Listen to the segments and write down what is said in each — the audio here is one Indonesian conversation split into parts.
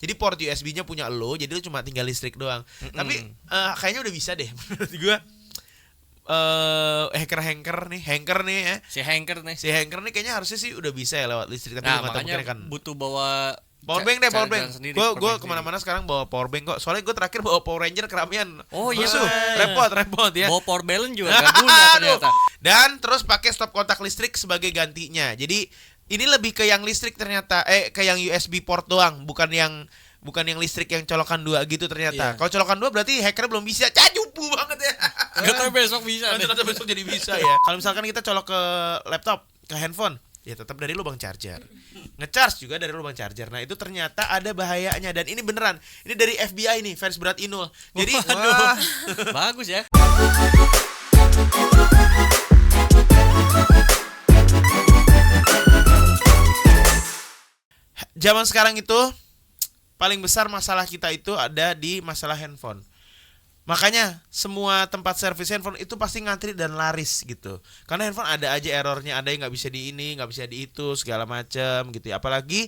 Jadi port USB-nya punya lo, jadi lu cuma tinggal listrik doang. Tapi kayaknya udah bisa deh menurut gua. Hacker nih ya. Si hacker nih Kayaknya harusnya sih udah bisa ya lewat listrik, tapi nah gua nggak tahu makanya mungkin kan. butuh bawa Power bank. Gue sendiri. kemana-mana sekarang bawa power bank kok. Soalnya gue terakhir bawa Power Ranger keramian. Oh iya. Musuh. Repot ya. Bawa power balance juga gak guna ternyata. Dan terus pakai stop kontak listrik sebagai gantinya. Jadi ini lebih ke yang listrik ternyata. Ke yang USB port doang, bukan yang listrik yang colokan 2 gitu ternyata. Kalau colokan 2 berarti hacker belum bisa. Jupu banget ya. Gak tau besok bisa. Ternyata besok jadi bisa ya. Kalau misalkan kita colok ke laptop, ke handphone, ya tetap dari lubang charger. Ngecharge juga dari lubang charger. Nah, itu ternyata ada bahayanya dan ini beneran. Ini dari FBI nih, fans berat Inul. Jadi aduh. Bagus ya. Zaman sekarang itu paling besar masalah kita itu ada di masalah handphone. Makanya semua tempat servis handphone itu pasti ngantri dan laris gitu. Karena handphone ada aja errornya, ada yang nggak bisa di ini, nggak bisa di itu, segala macam gitu ya. Apalagi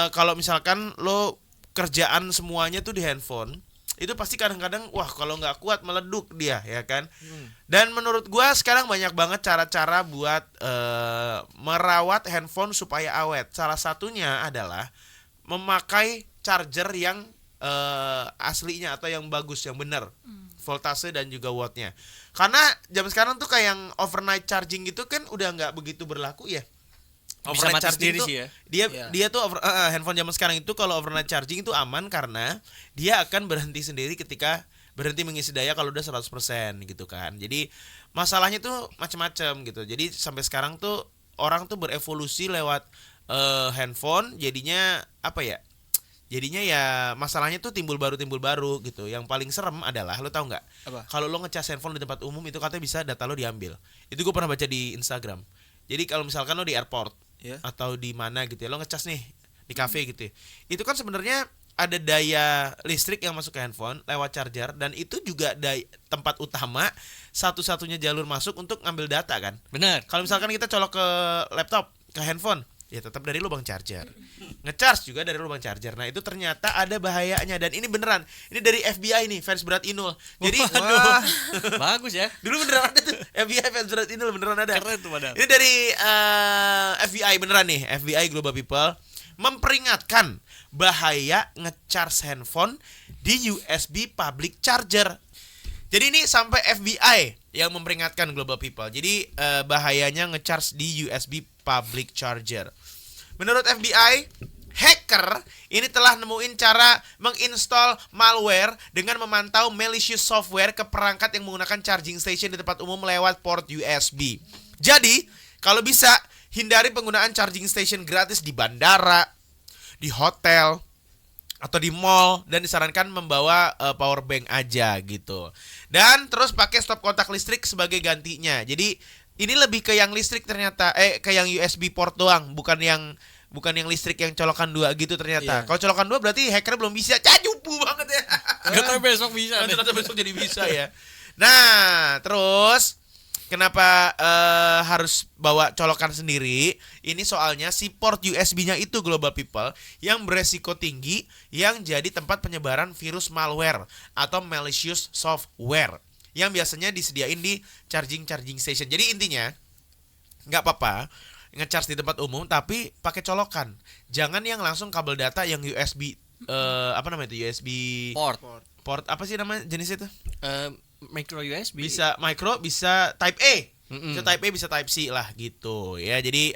kalau misalkan lo kerjaan semuanya tuh di handphone, itu pasti kadang-kadang wah kalau nggak kuat meleduk dia ya kan. Dan menurut gua sekarang banyak banget cara-cara buat merawat handphone supaya awet. Salah satunya adalah memakai charger yang aslinya atau yang bagus, yang benar voltase dan juga wattnya. Karena zaman sekarang tuh kayak yang overnight charging gitu kan udah nggak begitu berlaku ya. Bisa Overnight mati charging sendiri tuh, sih ya. Dia tuh handphone zaman sekarang itu kalau overnight charging itu aman karena dia akan berhenti sendiri ketika berhenti mengisi daya kalau udah 100% gitu kan. Jadi masalahnya tuh macam-macam gitu. Jadi sampai sekarang tuh orang tuh berevolusi lewat handphone, jadinya apa ya? Jadinya ya masalahnya tuh timbul baru gitu. Yang paling serem adalah lo tau nggak? Kalau lo ngecas handphone di tempat umum itu katanya bisa data lo diambil. Itu gue pernah baca di Instagram. Jadi kalau misalkan lo di airport atau di mana gitu ya, lo ngecas nih di cafe gitu ya, itu kan sebenarnya ada daya listrik yang masuk ke handphone lewat charger, dan itu juga tempat utama satu-satunya jalur masuk untuk ngambil data kan. Benar. Kalau misalkan kita colok ke laptop, ke handphone, ya tetap dari lubang charger. Ngecharge juga dari lubang charger. Nah, itu ternyata ada bahayanya dan ini beneran. Ini dari FBI nih, fans berat Inul. Jadi aduh. Bagus ya. Dulu beneran ada tuh FBI fans berat Inul, beneran ada. Keren tuh padahal. Ini dari FBI beneran nih, FBI Global People memperingatkan bahaya ngecharge handphone di USB public charger. Jadi ini sampai FBI yang memperingatkan Global People. Jadi bahayanya ngecharge di USB public charger. Menurut FBI, hacker ini telah nemuin cara menginstall malware dengan memantau malicious software ke perangkat yang menggunakan charging station di tempat umum lewat port USB. Jadi, kalau bisa hindari penggunaan charging station gratis di bandara, di hotel, atau di mall, dan disarankan membawa power bank aja gitu. Dan terus pakai stop kontak listrik sebagai gantinya. Jadi ini lebih ke yang listrik ternyata, ke yang USB port doang, bukan yang listrik yang colokan 2 gitu ternyata. Kalau colokan 2 berarti hacker belum bisa. Jupu banget ya. Gak tau besok bisa. Ternyata besok jadi bisa ya. Nah, terus kenapa harus bawa colokan sendiri? Ini soalnya si port USB-nya itu Global People yang beresiko tinggi, yang jadi tempat penyebaran virus malware atau malicious software yang biasanya disediain di charging station. Jadi intinya nggak apa-apa ngecharge di tempat umum tapi pakai colokan. Jangan yang langsung kabel data yang USB USB port apa sih namanya jenisnya itu? Micro USB. Bisa micro, bisa Type A. Bisa Type A, bisa Type C lah gitu ya. Jadi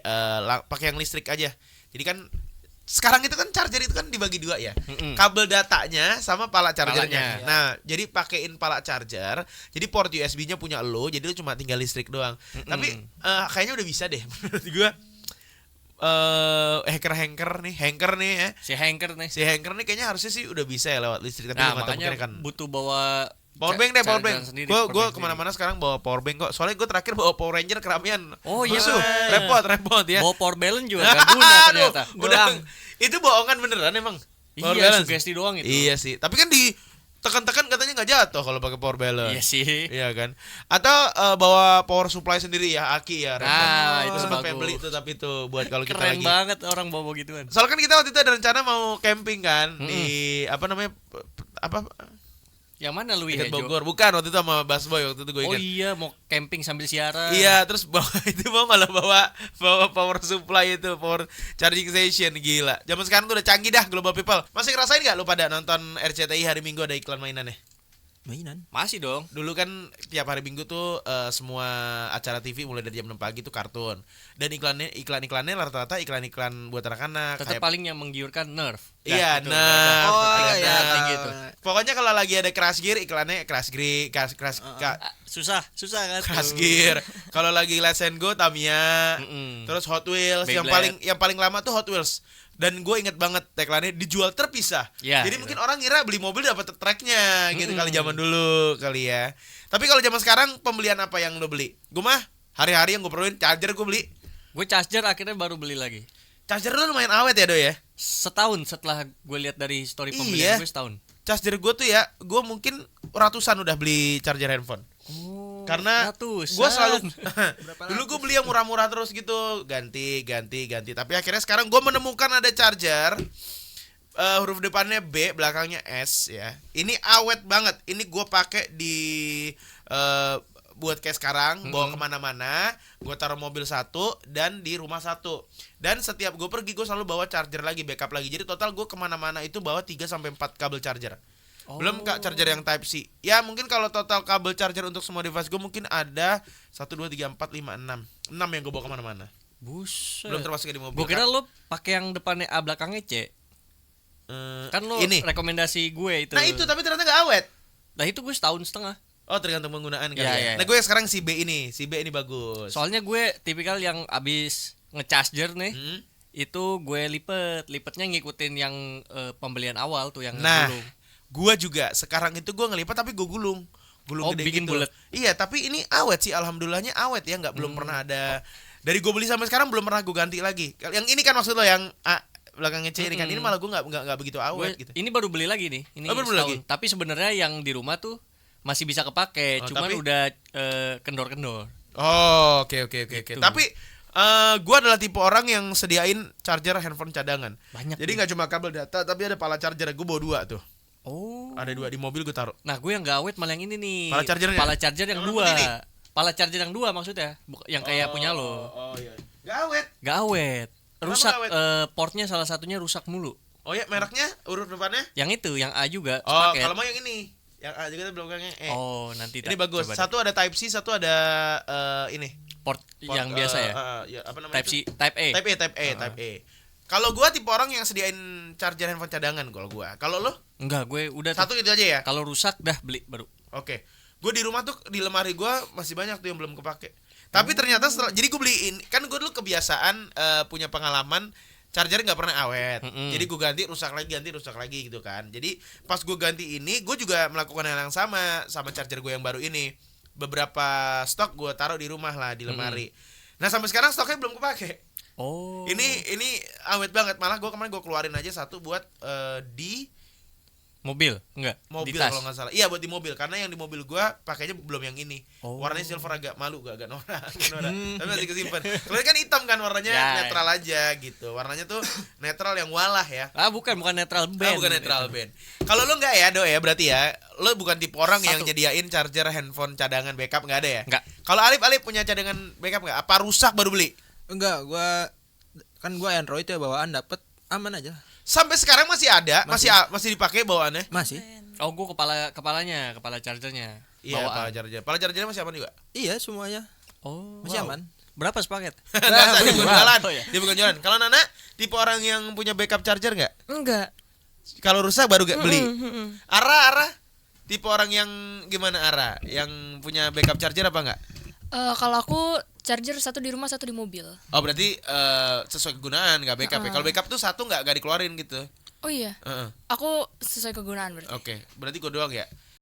pakai yang listrik aja. Jadi kan sekarang itu kan charger itu kan dibagi 2 ya. Kabel datanya sama pala chargernya. Nah, jadi pakein pala charger. Jadi port USB-nya punya lo, jadi lo cuma tinggal listrik doang. Tapi kayaknya udah bisa deh menurut gua. Hacker nih ya. Si hacker nih kayaknya harusnya sih udah bisa ya lewat listrik, tapi nah nggak tahu makanya mungkin kan. butuh bawa Power bank. Gue kemana-mana sekarang bawa power bank kok. Soalnya gue terakhir bawa Power Ranger keramian. Oh iya. Musuh. Repot ya. Bawa power balance juga gak guna ternyata. Itu bohongan beneran emang. Iya, sugesti doang itu. Iya sih. Tapi kan di tekan-tekan katanya nggak jatuh kalau pakai power balance. Iya sih. Iya kan? Atau bawa power supply sendiri ya, aki ya. Nah, itu sempat bagus. pengen beli itu tapi itu buat kalau kita Keren lagi. banget orang bawa gituan. Soalnya kan kita waktu itu ada rencana mau camping kan di apa namanya Yang mana lu dekat ya, Jo? Bogor. Bukan waktu itu sama Bas Boy waktu itu gue Oh ingat. iya, mau camping sambil siaran. Iya, terus bawa itu mau malah bawa power supply itu, power charging station, gila. Zaman sekarang tuh udah canggih dah global people. Masih ngerasain nggak lu pada nonton RCTI hari Minggu ada iklan mainannya? Mainan. Masih dong. Dulu kan tiap hari Minggu tuh semua acara TV mulai dari jam 6 pagi tuh kartun. Dan iklan-iklannya rata-rata iklan-iklan buat anak-anak. Tetap Kayak- paling yang menggiurkan Nerf. Iya, Dah, itu. Nerf. Oh ada iya. Nerf. gitu. Pokoknya kalau lagi ada Crash Gear iklannya Crash Gear, Ah, susah kan. Crash tuh. Gear. Kalau lagi Let's and Go Tamiya. Mm-mm. Terus Hot Wheels Beyblade. yang paling lama tuh Hot Wheels. Dan gue inget banget tagline-nya dijual terpisah. Ya, Jadi gitu. mungkin orang ngira beli mobil dapat tracknya gitu kali zaman dulu kali ya. Tapi kalau zaman sekarang pembelian apa yang lo beli? Gue mah hari-hari yang gue perluin charger gue beli. Gue charger akhirnya baru beli lagi. Charger lo lumayan awet ya Do ya. Setahun setelah gue lihat dari story Iya. pembelian gue setahun. Charger gue tuh ya, gue mungkin ratusan udah beli charger handphone. Oh, Karena ratusan. gue selalu Berapa dulu gue beli yang murah-murah terus gitu, ganti. Tapi akhirnya sekarang gue menemukan ada charger huruf depannya B, belakangnya S ya. Ini awet banget. Ini gue pakai di buat kayak sekarang, bawa kemana-mana. Gue taruh mobil satu dan di rumah satu. Dan setiap gue pergi gue selalu bawa charger lagi, backup lagi. Jadi total gue kemana-mana itu bawa 3-4 kabel charger. Belum charger yang Type C. Ya mungkin kalau total kabel charger untuk semua device gue mungkin ada 1, 2, 3, 4, 5, 6 6 yang gue bawa kemana-mana. Buset. Belum termasuk yang di mobil. Gue kira lo pakai yang depannya A belakangnya C. Kan lo ini. rekomendasi gue itu. Nah itu tapi ternyata gak awet. Nah itu gue setahun setengah. Oh tergantung penggunaan kali Ya, ya. ya. Nah gue sekarang si B ini bagus. Soalnya gue tipikal yang abis ngecharger nih. Hmm. Itu gue lipetnya ngikutin yang pembelian awal tuh yang Nah, gulung. gue juga sekarang itu gue ngelipat tapi gue gulung gede bikin gitu. bulet. Iya, tapi ini awet sih, alhamdulillahnya awet ya, nggak belum pernah ada dari gue beli sampai sekarang belum pernah gue ganti lagi. Yang ini kan maksud lo yang A belakangnya C ini kan, ini malah gue nggak begitu awet Gue gitu. ini baru beli lagi nih. Ini Oh, baru beli setahun. lagi? Tapi sebenarnya yang di rumah tuh masih bisa kepake, Oh, cuman tapi- udah kendor-kendor. Oh, oke. Gitu. Tapi gue adalah tipe orang yang sediain charger handphone cadangan. Banyak. Jadi nggak cuma kabel data, tapi ada pala charger. Gue bawa 2 tuh. Oh. Ada 2 di mobil gue taruh. Nah, gue yang gak awet malah yang ini nih. Pala chargernya? Pala charger yang Yang 2. ini? Pala charger yang 2 maksudnya, yang kayak punya lo. Oh iya. Gak awet. Gak awet. Kenapa Rusak gak awet? portnya salah satunya rusak mulu. Oh ya, mereknya huruf depannya? Yang itu, yang A juga. Oh, sepaket. kalau mau yang ini. Yang A juga belakangnya E. Oh, nanti Ini dah, bagus. coba deh. Satu ada Type C, satu ada ini. port yang Port, biasa ya. ya apa namanya? Type itu? C, Type A. Type A. Kalau gua tipe orang yang sediain charger handphone cadangan kalau gua. Kalau lo? Enggak, gue udah tuh. Satu itu aja ya? Kalau rusak dah beli baru. Oke. Gue di rumah tuh di lemari gue masih banyak tuh yang belum kepake. Tapi ternyata setelah jadi gue beliin, kan gue dulu kebiasaan punya pengalaman charger nggak pernah awet. Jadi gue ganti rusak lagi gitu kan. Jadi pas gue ganti ini, gue juga melakukan hal yang sama charger gue yang baru ini. Beberapa stok gue taruh di rumah lah di lemari. Nah sampai sekarang stoknya belum kepake. Oh. Ini awet banget. Malah gue kemarin gue keluarin aja satu buat di mobil, enggak? mobil Di tas. kalau nggak salah. Iya buat di mobil karena yang di mobil gua pakainya belum yang ini. Oh. Warnanya silver agak malu agak norak. Tapi masih kesimpan. Kalau kan hitam kan warnanya Ya. netral aja gitu. Warnanya tuh netral yang walah ya. Ah, bukan netral band. Bukan netral band. Kalau lu nggak ya Do ya berarti ya lu bukan tipe orang yang Satu. nyediain charger handphone cadangan backup nggak ada ya? Enggak. Kalau Alip punya cadangan backup nggak? Apa rusak baru beli? Enggak, gua Android ya, bawaan dapet aman aja. Sampai sekarang masih ada, masih dipakai bawaannya? Masih. Oh, gue kepala chargernya. Iya, Bawaan. pala charger. Pala chargernya masih aman juga? Iya, semuanya. Oh. Masih Wow. aman. Berapa sepaket? Nggak usah, dia bukan jualan. Oh, iya. Dia bukan jualan. Kalau Nana tipe orang yang punya backup charger nggak? Enggak. Kalau rusak baru gak beli. Mm-mm. Ara tipe orang yang gimana Ara? Yang punya backup charger apa enggak? Kalau aku charger satu di rumah, satu di mobil. Oh berarti sesuai kegunaan nggak backup ya? Kalau backup tuh satu nggak dikeluarin gitu. Oh iya, Heeh. aku sesuai kegunaan berarti. Oke, berarti gue doang ya.